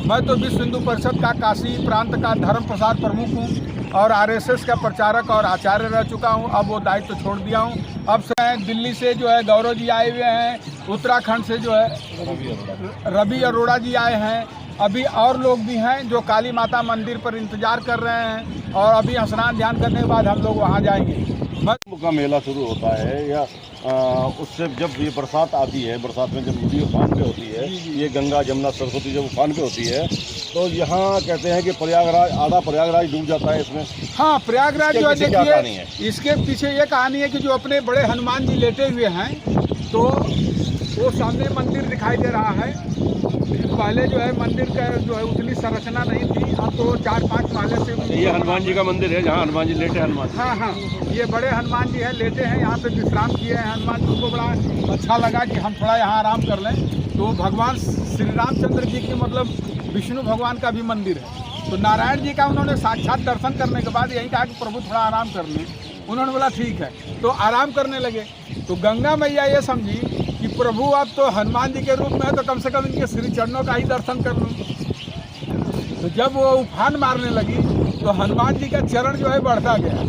मैं तो विश्व हिंदू परिषद का काशी प्रांत का धर्म प्रसार प्रमुख हूँ और आरएसएस का प्रचारक और आचार्य रह चुका हूँ। अब वो दायित्व तो छोड़ दिया हूँ। अब से दिल्ली से जो है गौरव जी आए हुए हैं, उत्तराखंड से जो है रवि अरोड़ा जी आए हैं, अभी और लोग भी हैं जो काली माता मंदिर पर इंतजार कर रहे हैं और अभी स्नान ध्यान करने के बाद हम लोग वहाँ जाएंगे। का मेला शुरू होता है या उससे जब ये बरसात आती है, बरसात में जब नदी उफान पे होती है, ये गंगा जमुना सरस्वती जब उफान पे होती है तो यहाँ कहते हैं कि प्रयागराज, आधा प्रयागराज डूब जाता है इसमें। हाँ, प्रयागराज जो है देखिए, इसके पीछे ये कहानी है कि जो अपने बड़े हनुमान जी लेटे हुए हैं तो वो सामने मंदिर दिखाई दे रहा है। पहले जो है मंदिर का जो है उतनी संरचना नहीं थी, अब तो 4-5 महले से। ये हनुमान जी का मंदिर है जहाँ हनुमान जी लेटे हनुमान। हाँ, ये बड़े हनुमान जी हैं, लेटे हैं, यहाँ पे विश्राम किए हैं हनुमान जी को। बड़ा अच्छा लगा कि हम थोड़ा यहाँ आराम कर लें। तो भगवान श्री रामचंद्र जी की मतलब विष्णु भगवान का भी मंदिर है, तो नारायण जी का उन्होंने साक्षात दर्शन करने के बाद यही कहा कि प्रभु थोड़ा आराम कर लें। उन्होंने बोला ठीक है, तो आराम करने लगे। तो गंगा मैया ये समझी कि प्रभु अब तो हनुमान जी के रूप में है तो कम से कम इनके श्री चरणों का ही दर्शन कर लूँ। तो जब वो उफान मारने लगी तो हनुमान जी का चरण जो है बढ़ता गया,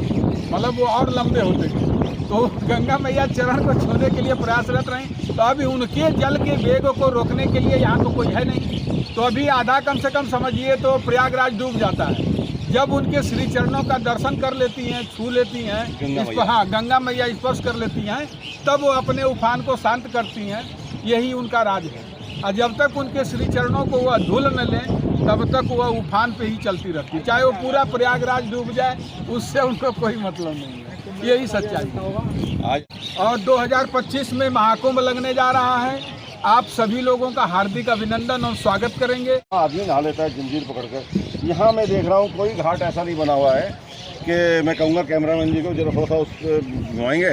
मतलब वो और लंबे होते गए। तो गंगा मैया चरण को छूने के लिए प्रयासरत रहीं। तो अभी उनके जल के वेग को रोकने के लिए यहाँ तो कोई है नहीं, तो अभी आधा कम से कम समझिए तो प्रयागराज डूब जाता है। जब उनके श्री चरणों का दर्शन कर लेती हैं, छू लेती हैं, हाँ गंगा मैया स्पर्श कर लेती हैं, तब वो अपने उफान को शांत करती हैं। यही उनका राज है। और जब तक उनके श्री चरणों को वह धुल न लें तब तक वह उफान पे ही चलती रहती है, चाहे वो पूरा प्रयागराज डूब जाए, उससे उनको कोई मतलब नहीं है। यही सच्चाई है। और 2025 में महाकुंभ लगने जा रहा है। आप सभी लोगों का हार्दिक अभिनंदन और स्वागत करेंगे। आदमी नहा लेता है जंजीर पकड़कर। यहाँ मैं देख रहा हूँ कोई घाट ऐसा नहीं बना हुआ है कि मैं कहूँगा कैमरामैन जी को जरा थोड़ा सा उस घुमाएंगे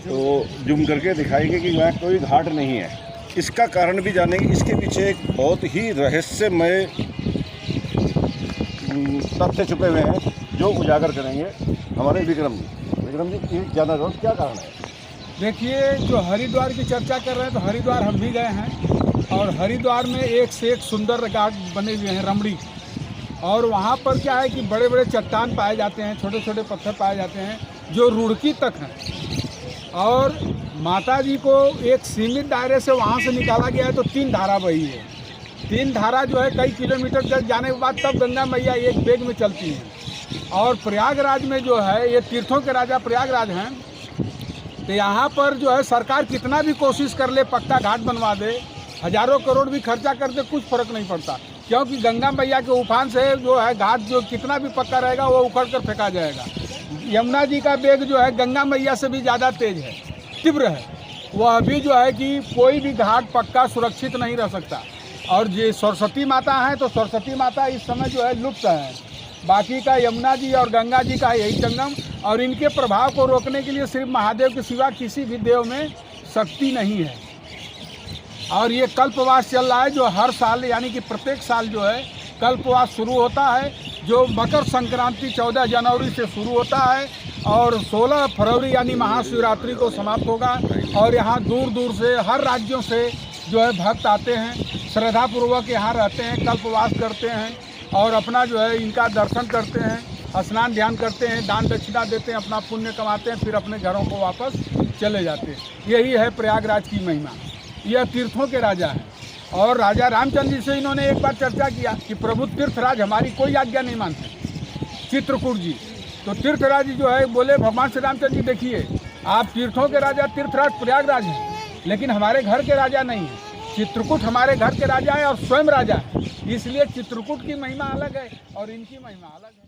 तो जूम करके दिखाएंगे कि यहाँ कोई घाट नहीं है। इसका कारण भी जानेंगे। इसके पीछे एक बहुत ही रहस्यमय तथ्य छुपे हुए हैं जो उजागर करेंगे हमारे विक्रम जी ज़्यादा क्या कारण है? देखिए, जो हरिद्वार की चर्चा कर रहे हैं तो हरिद्वार हम भी गए हैं और हरिद्वार में एक से एक सुंदर घाट बने हुए हैं, रमणी। और वहाँ पर क्या है कि बड़े बड़े चट्टान पाए जाते हैं, छोटे छोटे पत्थर पाए जाते हैं जो रुड़की तक हैं। और माता जी को एक सीमित दायरे से वहाँ से निकाला गया है तो 3 धारा बही है। 3 धारा जो है कई किलोमीटर तक जाने के बाद तब गंगा मैया एक वेग में चलती है। और प्रयागराज में जो है ये तीर्थों के राजा प्रयागराज हैं, तो यहाँ पर जो है सरकार कितना भी कोशिश कर ले, पक्का घाट बनवा दे, हजारों करोड़ भी खर्चा कर दे, कुछ फर्क नहीं पड़ता। क्योंकि गंगा मैया के उफान से जो है घाट जो कितना भी पक्का रहेगा वो उखड़ कर फेंका जाएगा। यमुना जी का वेग जो है गंगा मैया से भी ज़्यादा तेज है, तीव्र है। वह भी जो है कि कोई भी घाट पक्का सुरक्षित नहीं रह सकता। और ये सरस्वती माता हैं तो सरस्वती माता इस समय जो है लुप्त है। बाकी का यमुना जी और गंगा जी का यही संगम, और इनके प्रभाव को रोकने के लिए सिर्फ महादेव के सिवा किसी भी देव में शक्ति नहीं है। और ये कल्पवास चल रहा है जो हर साल यानी कि प्रत्येक साल जो है कल्पवास शुरू होता है, जो मकर संक्रांति 14 जनवरी से शुरू होता है और 16 फरवरी यानी महाशिवरात्रि को समाप्त होगा। और यहाँ दूर दूर से हर राज्यों से जो है भक्त आते हैं, श्रद्धापूर्वक यहाँ रहते हैं, कल्पवास करते हैं और अपना जो है इनका दर्शन करते हैं, स्नान ध्यान करते हैं, दान दक्षिणा देते हैं, अपना पुण्य कमाते हैं, फिर अपने घरों को वापस चले जाते हैं। यही है प्रयागराज की महिमा। यह तीर्थों के राजा हैं। और राजा रामचंद्र जी से इन्होंने एक बार चर्चा किया कि प्रभु तीर्थराज हमारी कोई आज्ञा नहीं मानते, चित्रकूट जी। तो तीर्थराज जो है बोले भगवान श्री रामचंद्र जी देखिए, आप तीर्थों के राजा तीर्थराज प्रयागराज हैं, लेकिन हमारे घर के राजा नहीं है। चित्रकूट हमारे घर के राजा है और स्वयं राजा है, इसलिए चित्रकूट की महिमा अलग है और इनकी महिमा अलग है।